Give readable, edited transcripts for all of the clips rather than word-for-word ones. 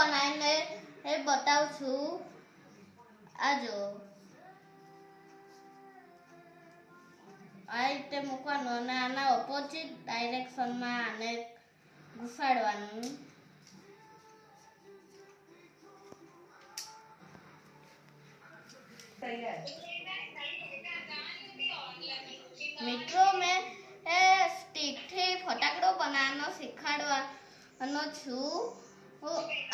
બનાવીને બતાવું છું. આ જો આ રીતે મૂકવાનું અને આના ઓપોઝિટ ડાયરેક્શનમાં આને ઘુસાડવાનું. મિત્રો મેં સ્ટીકથી ફટાકડો બનાવવાનો શીખવાડવાનો છું.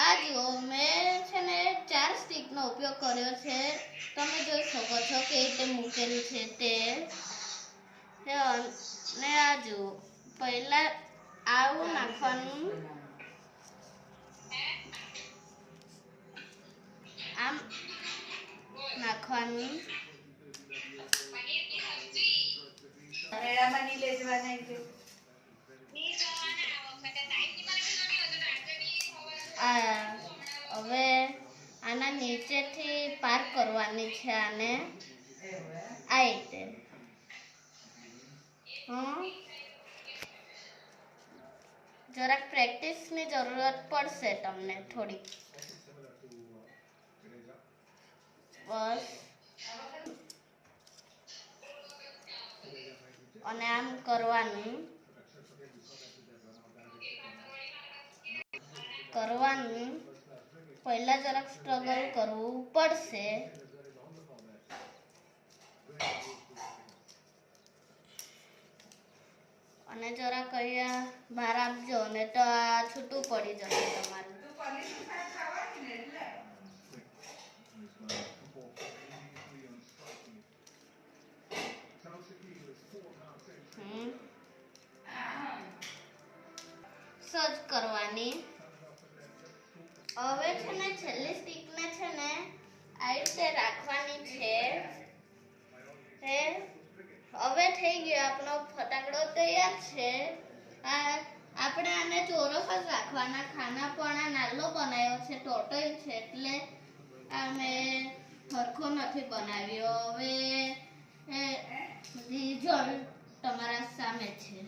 આ જુઓ મેં છે ને 4 સ્ટીકનો ઉપયોગ કર્યો છે. તમે જોઈ શકો છો કે રીતે મૂકેલું છે તે. ને આ જુઓ પહેલા આવું નાખવાનું, આમ નાખવાનું. હવે આના નીચેથી પાર કરવાની છે આને આ રીતે. જરાક પ્રેક્ટિસની જરૂરત પડશે તમને થોડી. બસ અને આમ કરવાનું પહેલા જરાક સ્ટ્રગલ કરવું પડશે. અને જરાક અહીંયા બહાર આપજો ને તો આ છૂટું પડી જશે તમારું. સજ કરવાની. હવે છે ને છેલ્લી સ્ટીકને છે ને આ રીતે રાખવાની છે. હવે થઈ ગયો આપણો ફટાકડો તૈયાર છે. આપણે આને ચોરસ જ રાખવાના. ખાના પણ આ નાનો બનાવ્યો છે, ટોટલ છે એટલે અમે સરખો નથી બનાવ્યો. હવે રિઝલ્ટ તમારા સામે છે.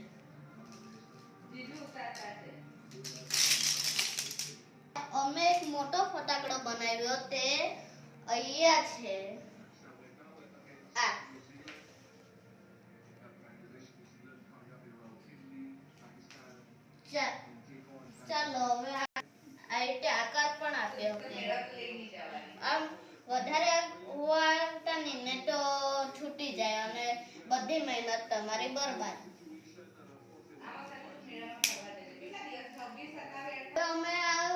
અમે એક મોટો ફટાકડો બનાવ્યો તે અહીંયા છે. ચાલો હવે આ રીતે આકાર પણ આપ્યો. આમ વધારે હોવાતા નહીં ને તો છૂટી જાય અને બધી મહેનત તમારી બરબાદ. અમે આ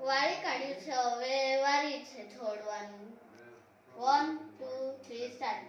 વાળી કાઢ્યું છે. હવે વારી છે છોડવાનું. 1 2 3 સ્ટાર્ટ.